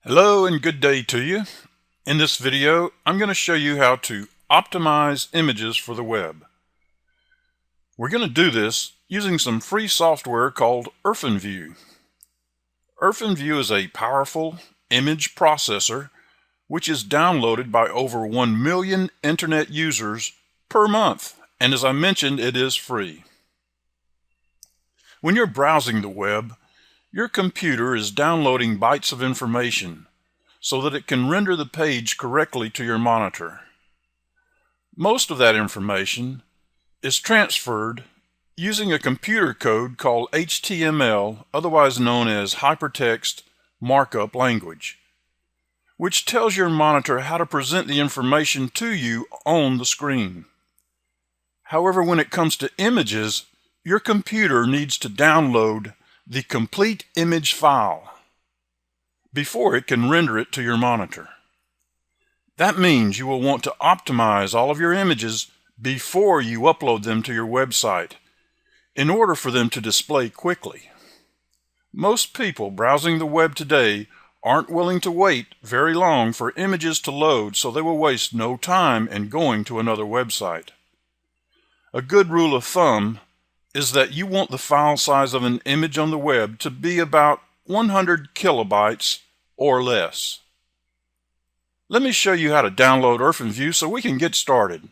Hello and good day to you. In this video, I'm going to show you how to optimize images for the web. We're going to do this using some free software called Irfanview. Irfanview is a powerful image processor which is downloaded by over 1 million internet users per month, and as I mentioned, it is free. When you're browsing the web, your computer is downloading bytes of information so that it can render the page correctly to your monitor. Most of that information is transferred using a computer code called HTML, otherwise known as Hypertext Markup Language, which tells your monitor how to present the information to you on the screen. However, when it comes to images, your computer needs to download the complete image file before it can render it to your monitor. That means you will want to optimize all of your images before you upload them to your website in order for them to display quickly. Most people browsing the web today aren't willing to wait very long for images to load, so they will waste no time in going to another website. A good rule of thumb is that you want the file size of an image on the web to be about 100 kilobytes or less. Let me show you how to download Irfanview so we can get started.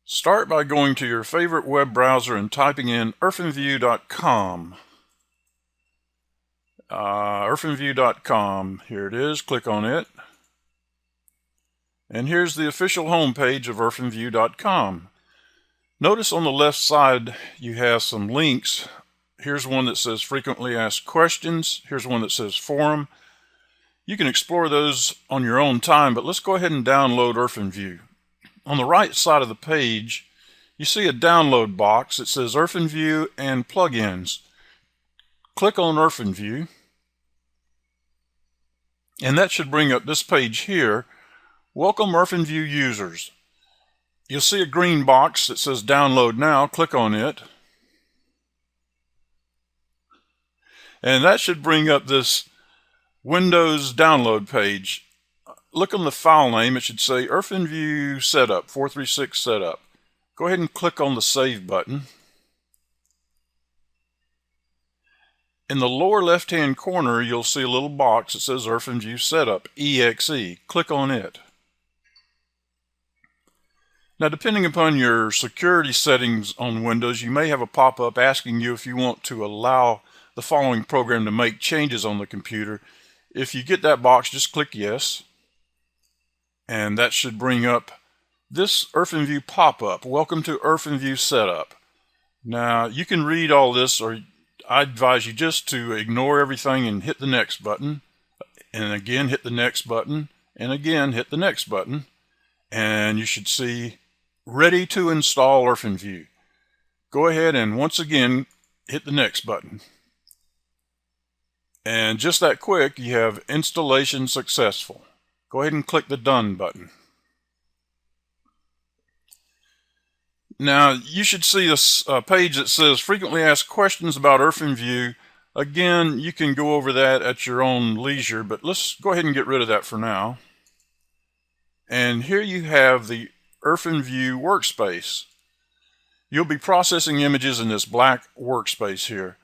Start by going to your favorite web browser and typing in irfanview.com. Irfanview.com, here it is, click on it. And here's the official homepage of irfanview.com. Notice on the left side you have some links. Here's one that says frequently asked questions. Here's one that says forum. You can explore those on your own time, but let's go ahead and download Irfanview. On the right side of the page, you see a download box that says Irfanview and plugins. Click on Irfanview, and that should bring up this page here. Welcome Irfanview users. You'll see a green box that says download now. Click on it. And that should bring up this Windows download page. Look on the file name. It should say Irfanview Setup, 436 Setup. Go ahead and click on the Save button. In the lower left-hand corner, you'll see a little box that says Irfanview Setup, EXE. Click on it. Now, depending upon your security settings on Windows, you may have a pop-up asking you if you want to allow the following program to make changes on the computer. If you get that box, just click yes. And that should bring up this Irfanview pop-up. Welcome to Irfanview Setup. Now, you can read all this, or I advise you just to ignore everything and hit the next button. And again, hit the next button. And again, hit the next button. And you should see ready to install Irfanview. Go ahead and once again hit the next button. And just that quick, you have installation successful. Go ahead and click the done button. Now you should see this page that says frequently asked questions about Irfanview. Again, you can go over that at your own leisure, but let's go ahead and get rid of that for now. And here you have the Irfanview workspace. You'll be processing images in this black workspace here.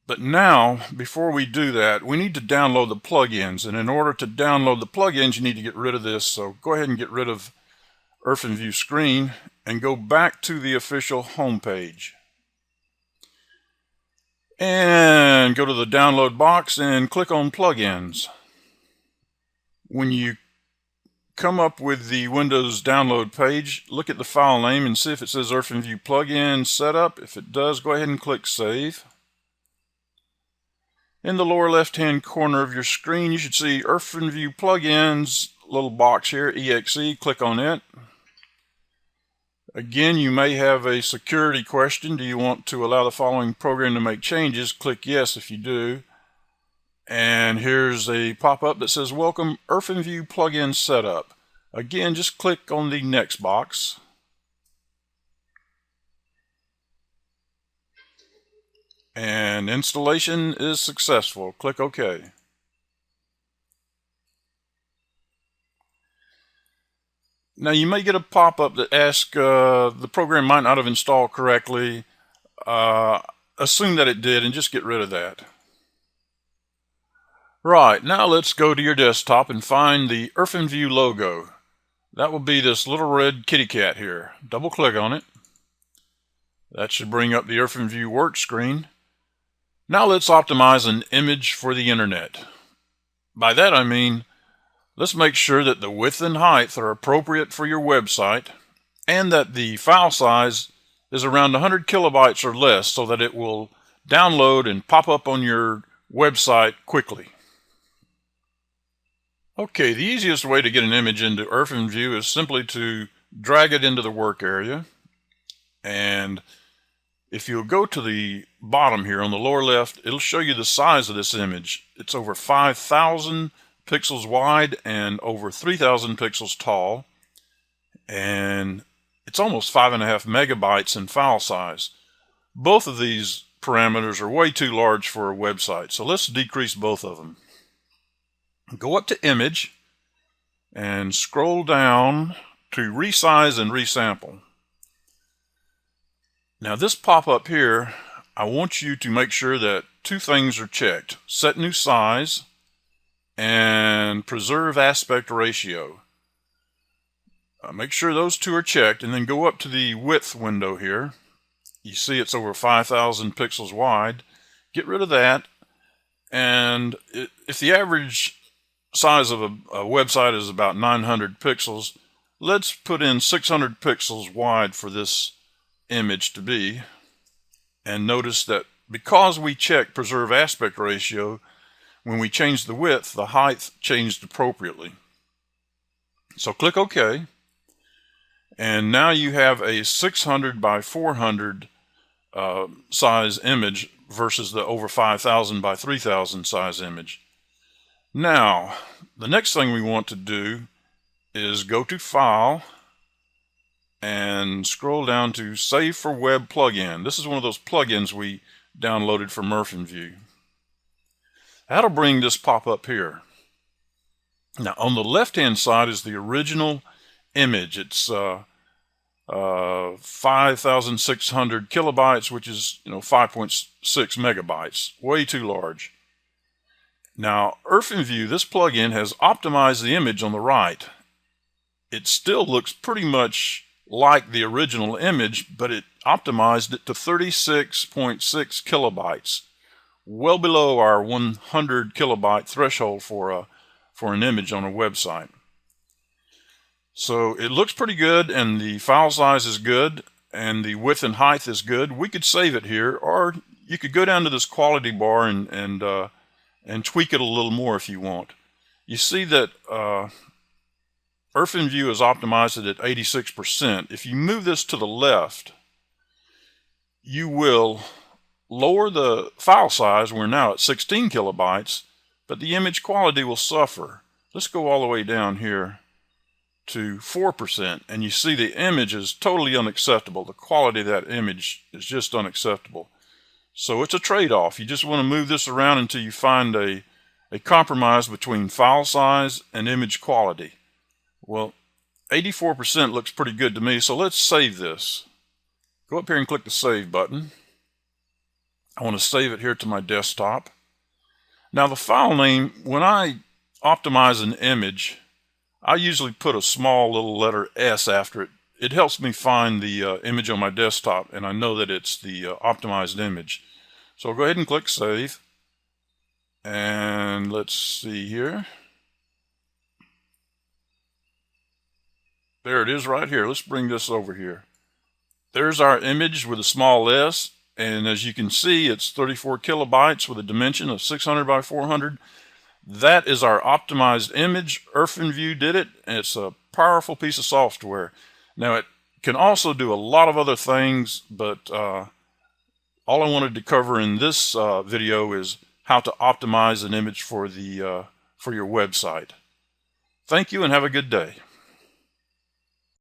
But now, before we do that, we need to download the plugins. And in order to download the plugins, you need to get rid of this. So go ahead and get rid of Irfanview screen and go back to the official homepage. And go to the download box and click on plugins. When you come up with the Windows download page, look at the file name and see if it says Irfanview plugin setup. If it does, go ahead and click save. In the lower left hand corner of your screen, you should see Irfanview plugins, little box here, EXE. Click on it. Again, you may have a security question. Do you want to allow the following program to make changes? Click yes if you do. And here's a pop-up that says welcome Irfanview plugin setup. Again, just click on the next box. And installation is successful. Click OK. Now you may get a pop-up that asks the program might not have installed correctly. Assume that it did and just get rid of that. Right, now let's go to your desktop and find the Irfanview logo. That will be this little red kitty cat here. Double click on it. That should bring up the Irfanview work screen. Now let's optimize an image for the internet. By that I mean, let's make sure that the width and height are appropriate for your website and that the file size is around 100 kilobytes or less so that it will download and pop up on your website quickly. Okay, the easiest way to get an image into Irfanview is simply to drag it into the work area. And if you'll go to the bottom here on the lower left, it'll show you the size of this image. It's over 5,000 pixels wide and over 3,000 pixels tall. And it's almost 5.5 megabytes in file size. Both of these parameters are way too large for a website, so let's decrease both of them. Go up to Image and scroll down to Resize and Resample. Now this pop-up here, I want you to make sure that two things are checked. Set New Size and Preserve Aspect Ratio. Make sure those two are checked and then go up to the width window here. You see it's over 5,000 pixels wide. Get rid of that, and if the average size of a website is about 900 pixels, let's put in 600 pixels wide for this image to be. And notice that because we checked Preserve Aspect Ratio, when we changed the width, the height changed appropriately. So click OK. And now you have a 600 by 400 size image versus the over 5,000 by 3,000 size image. Now, the next thing we want to do is go to File and scroll down to Save for Web Plugin. This is one of those plugins we downloaded from Irfanview. That'll bring this pop-up here. Now, on the left-hand side is the original image. It's 5,600 kilobytes, which is 5.6 megabytes, way too large. Now, Irfanview, this plugin, has optimized the image on the right. It still looks pretty much like the original image, but it optimized it to 36.6 kilobytes, well below our 100 kilobyte threshold for an image on a website. So it looks pretty good, and the file size is good, and the width and height is good. We could save it here, or you could go down to this quality bar and tweak it a little more if you want. You see that Irfanview has optimized it at 86%. If you move this to the left, you will lower the file size. We're now at 16 kilobytes, but the image quality will suffer. Let's go all the way down here to 4%, and you see the image is totally unacceptable. The quality of that image is just unacceptable. So it's a trade-off. You just want to move this around until you find a compromise between file size and image quality. Well, 84% looks pretty good to me, so let's save this. Go up here and click the Save button. I want to save it here to my desktop. Now the file name, when I optimize an image, I usually put a small little letter S after it. It helps me find the image on my desktop, and I know that it's the optimized image. So I'll go ahead and click Save. And let's see here. There it is right here. Let's bring this over here. There's our image with a small s, and as you can see, it's 34 kilobytes with a dimension of 600 by 400. That is our optimized image. Irfanview did it, and it's a powerful piece of software. Now, it can also do a lot of other things, but all I wanted to cover in this video is how to optimize an image for your website. Thank you and have a good day.